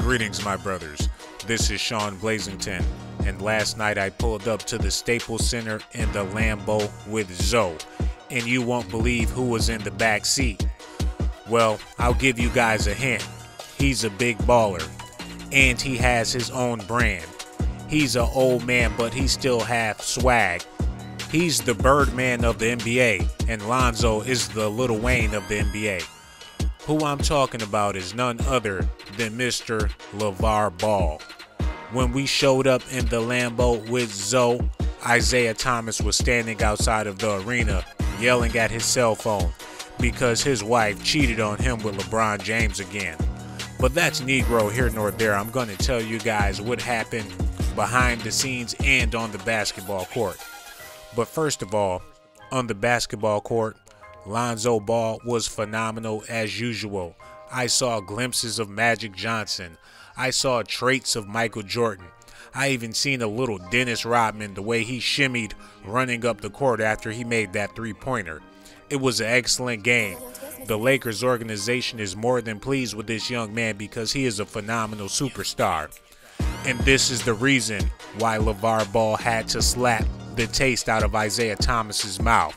Greetings, my brothers. This is Sean Blazington, and last night I pulled up to the Staples Center in the Lambo with Zoe, and you won't believe who was in the back seat. Well, I'll give you guys a hint. He's a big baller, and he has his own brand. He's an old man, but he still have swag. He's the Birdman of the NBA, and Lonzo is the Lil Wayne of the NBA. Who I'm talking about is none other than Mr. LaVar Ball. When we showed up in the Lambo with Zoe, Isaiah Thomas was standing outside of the arena yelling at his cell phone because his wife cheated on him with LeBron James again. But that's Negro here nor there. I'm going to tell you guys what happened behind the scenes and on the basketball court. But first of all, on the basketball court, Lonzo Ball was phenomenal as usual. I saw glimpses of Magic Johnson. I saw traits of Michael Jordan. I even seen a little Dennis Rodman, the way he shimmied running up the court after he made that three-pointer. It was an excellent game. The Lakers organization is more than pleased with this young man because he is a phenomenal superstar. And this is the reason why LaVar Ball had to slap the taste out of Isaiah Thomas's mouth.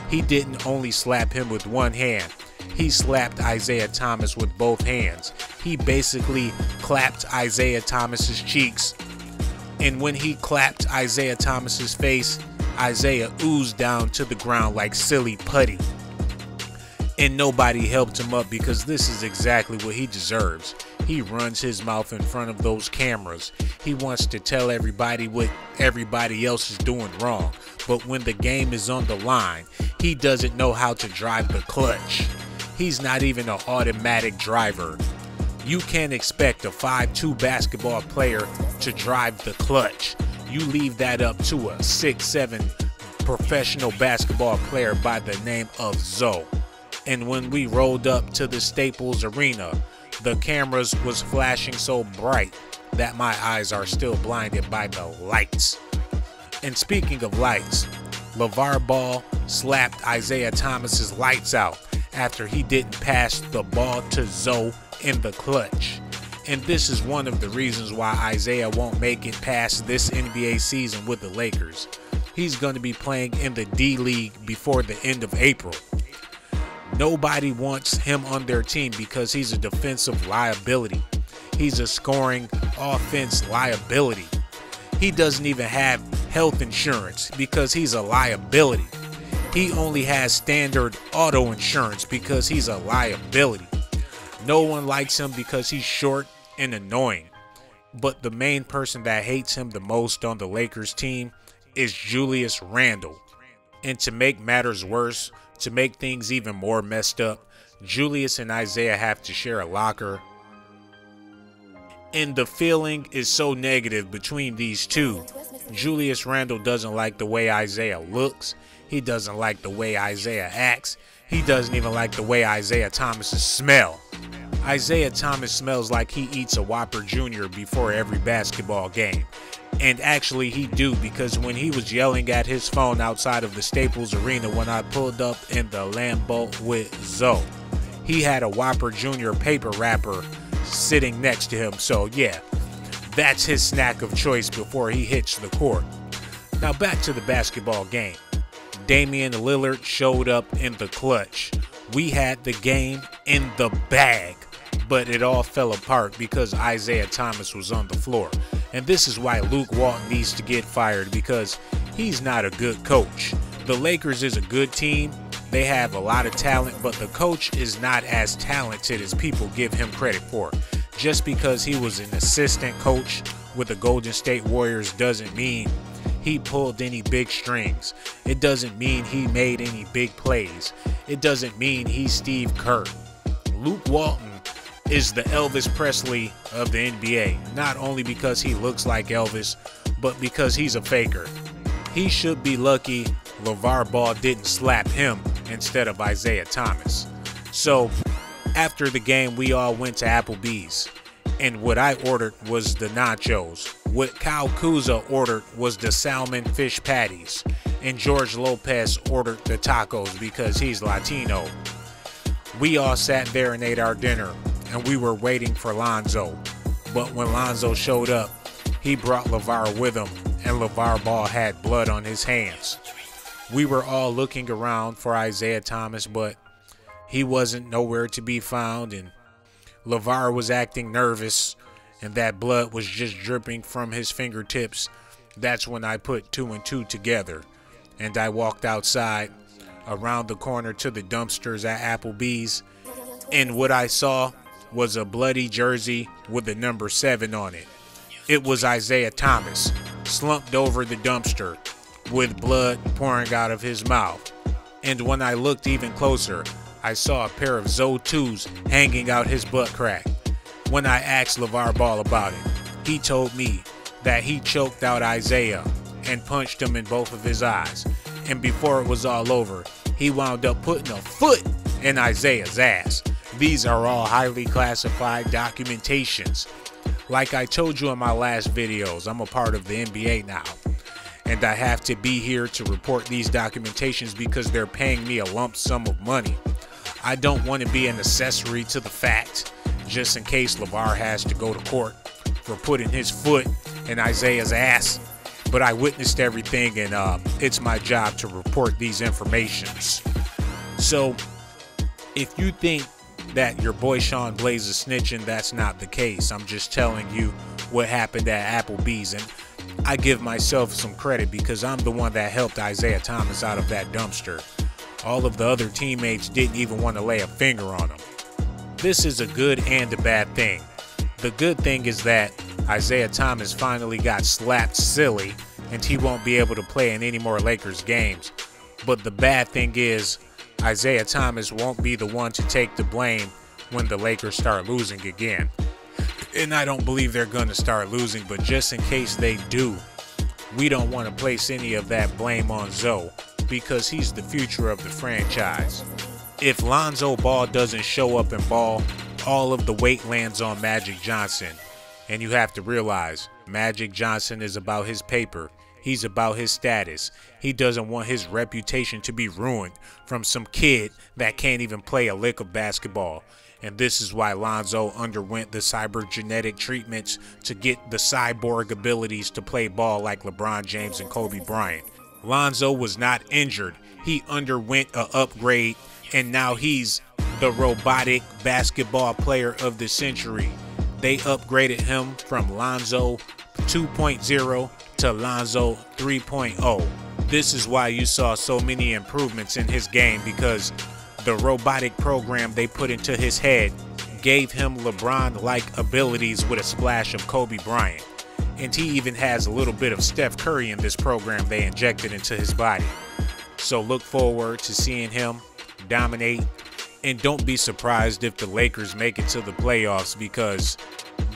He didn't only slap him with one hand. He slapped Isaiah Thomas with both hands. He basically clapped Isaiah Thomas's cheeks. And when he clapped Isaiah Thomas's face, Isaiah oozed down to the ground like silly putty. And nobody helped him up because this is exactly what he deserves. He runs his mouth in front of those cameras. He wants to tell everybody what everybody else is doing wrong. But when the game is on the line, he doesn't know how to drive the clutch. He's not even an automatic driver. You can't expect a 5'2" basketball player to drive the clutch. You leave that up to a 6'7" professional basketball player by the name of Zoe. And when we rolled up to the Staples Arena, the cameras was flashing so bright that my eyes are still blinded by the lights. And speaking of lights, LaVar Ball slapped Isaiah Thomas's lights out after he didn't pass the ball to Zoe in the clutch. And this is one of the reasons why Isaiah won't make it past this NBA season with the Lakers. He's going to be playing in the D-League before the end of April. Nobody wants him on their team because he's a defensive liability. He's a scoring offense liability. He doesn't even have health insurance because he's a liability. He only has standard auto insurance because he's a liability. No one likes him because he's short and annoying. But the main person that hates him the most on the Lakers team is Julius Randle. And to make matters worse, to make things even more messed up, Julius and Isaiah have to share a locker. And the feeling is so negative between these two. Julius Randle doesn't like the way Isaiah looks. He doesn't like the way Isaiah acts. He doesn't even like the way Isaiah Thomas's smell. Isaiah Thomas smells like he eats a Whopper Jr. before every basketball game. And actually he do, because when he was yelling at his phone outside of the Staples Arena when I pulled up in the Lambo with Zoe, he had a Whopper Jr. paper wrapper sitting next to him. So yeah, that's his snack of choice before he hits the court. Now back to the basketball game. Damian Lillard showed up in the clutch. We had the game in the bag, but it all fell apart because Isaiah Thomas was on the floor. And this is why Luke Walton needs to get fired, because he's not a good coach. The Lakers is a good team. They have a lot of talent, but the coach is not as talented as people give him credit for. Just because he was an assistant coach with the Golden State Warriors doesn't mean he pulled any big strings. It doesn't mean he made any big plays. It doesn't mean he's Steve Kerr. Luke Walton is the Elvis Presley of the NBA, not only because he looks like Elvis, but because he's a faker. He should be lucky LaVar Ball didn't slap him instead of Isaiah Thomas. So after the game, we all went to Applebee's, and what I ordered was the nachos. What Kyle Kuzma ordered was the salmon fish patties, and George Lopez ordered the tacos because he's Latino. We all sat there and ate our dinner, and we were waiting for Lonzo. But when Lonzo showed up, he brought LaVar with him, and LaVar Ball had blood on his hands. We were all looking around for Isaiah Thomas, but he wasn't nowhere to be found, and LaVar was acting nervous, and that blood was just dripping from his fingertips. That's when I put 2 and 2 together, and I walked outside around the corner to the dumpsters at Applebee's, and what I saw was a bloody jersey with the number 7 on it. It was Isaiah Thomas, slumped over the dumpster with blood pouring out of his mouth. And when I looked even closer, I saw a pair of Zoe 2s hanging out his butt crack. When I asked LaVar Ball about it, he told me that he choked out Isaiah and punched him in both of his eyes. And before it was all over, he wound up putting a foot in Isaiah's ass. These are all highly classified documentations. Like I told you in my last videos, I'm a part of the NBA now, and I have to be here to report these documentations because they're paying me a lump sum of money. I don't want to be an accessory to the fact, just in case LaVar has to go to court for putting his foot in Isaiah's ass. But I witnessed everything, and it's my job to report these informations. So if you think that your boy Sean Blaze is snitching, that's not the case. I'm just telling you what happened at Applebee's, and I give myself some credit because I'm the one that helped Isaiah Thomas out of that dumpster. All of the other teammates didn't even want to lay a finger on him. This is a good and a bad thing. The good thing is that Isaiah Thomas finally got slapped silly and he won't be able to play in any more Lakers games. But the bad thing is Isaiah Thomas won't be the one to take the blame when the Lakers start losing again. And I don't believe they're going to start losing, but just in case they do, we don't want to place any of that blame on Zoe because he's the future of the franchise. If Lonzo Ball doesn't show up and ball, all of the weight lands on Magic Johnson. And you have to realize, Magic Johnson is about his paper. He's about his status. He doesn't want his reputation to be ruined from some kid that can't even play a lick of basketball. And this is why Lonzo underwent the cybergenetic treatments to get the cyborg abilities to play ball like LeBron James and Kobe Bryant. Lonzo was not injured. He underwent an upgrade, and now he's the robotic basketball player of the century. They upgraded him from Lonzo 2.0 to Lonzo 3.0. This is why you saw so many improvements in his game, because the robotic program they put into his head gave him LeBron-like abilities with a splash of Kobe Bryant. And he even has a little bit of Steph Curry in this program they injected into his body. So look forward to seeing him dominate. And don't be surprised if the Lakers make it to the playoffs, because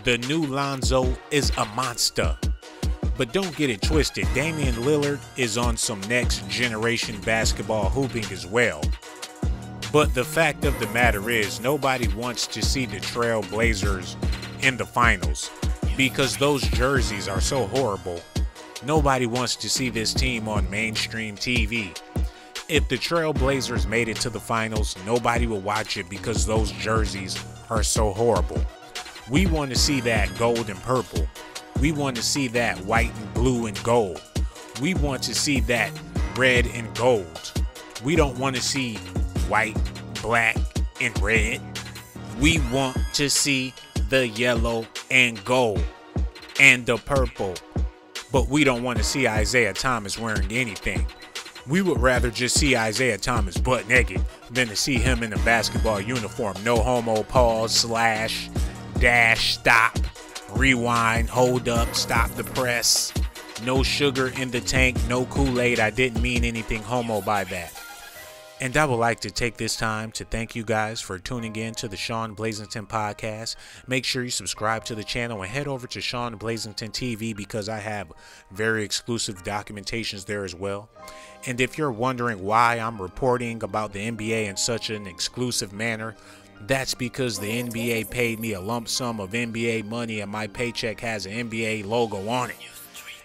the new Lonzo is a monster. But don't get it twisted, Damian Lillard is on some next generation basketball hooping as well. But the fact of the matter is, nobody wants to see the Trailblazers in the finals because those jerseys are so horrible. Nobody wants to see this team on mainstream TV. If the Trailblazers made it to the finals, nobody will watch it because those jerseys are so horrible. We want to see that gold and purple. We want to see that white and blue and gold. We want to see that red and gold. We don't want to see white, black, and red. We want to see the yellow and gold and the purple. But we don't want to see Isaiah Thomas wearing anything. We would rather just see Isaiah Thomas butt naked than to see him in a basketball uniform. No homo, pause, slash, dash, stop, rewind, hold up, stop the press. No sugar in the tank, no Kool-Aid. I didn't mean anything homo by that. And I would like to take this time to thank you guys for tuning in to the Sean Blazington podcast. Make sure you subscribe to the channel and head over to Sean Blazington TV because I have very exclusive documentations there as well. And if you're wondering why I'm reporting about the NBA in such an exclusive manner, that's because the NBA paid me a lump sum of NBA money and my paycheck has an NBA logo on it.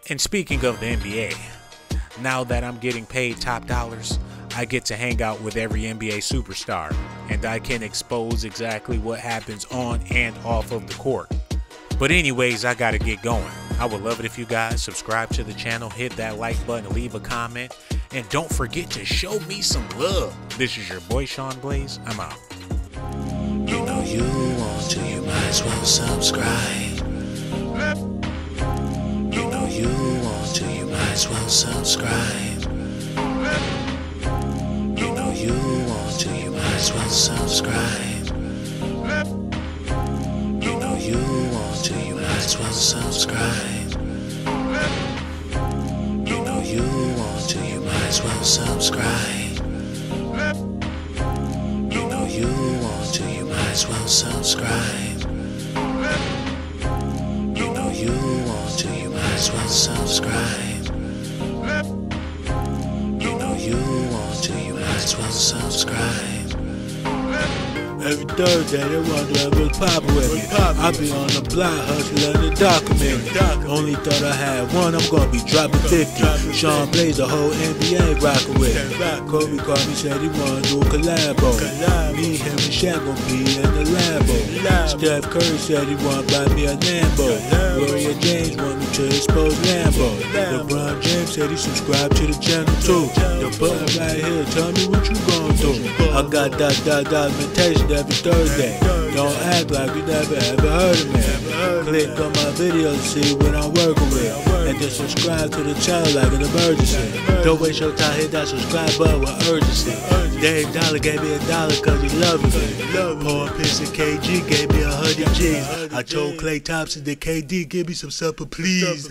And speaking of the NBA, now that I'm getting paid top dollars, I get to hang out with every NBA superstar, and I can expose exactly what happens on and off of the court. But anyways, I gotta get going. I would love it if you guys subscribe to the channel, hit that like button, leave a comment, and don't forget to show me some love. This is your boy Sean Blaze. I'm out. You know you want to, you might as well subscribe. You know you want to, you might as well subscribe. You know you want to, you might as well subscribe. You know you want to, you might as well subscribe. You know you want to, you might as well subscribe. You know you want to, you might as well subscribe. You know you want to, you might as well subscribe. You know you want to, you might as well subscribe. Every Thursday, they wonder what's poppin' with me. I be on the block hustling the document. Only thought I had one, I'm gonna be dropping 50. Sean Blaze, the whole NBA rockin' with. Kobe called me, said he wanna do a collabo. Me, him, and Shaq gon' be in the Lambo. Steph Curry said he wanna buy me a Lambo. Gloria James want me to expose Lambo. LeBron James said he subscribed to the channel too. The button right here, tell me what you gon' do. I got that documentation every Thursday. Don't act like you never ever heard of me. Click on my videos to see what I'm working with. And then subscribe to the channel like an emergency. Don't waste your time, hit that subscribe button with urgency. Dave Dollar gave me $1 cause he loving me. Paul Pierce and KG gave me 100 G's. I told Clay Thompson that KD give me some supper please.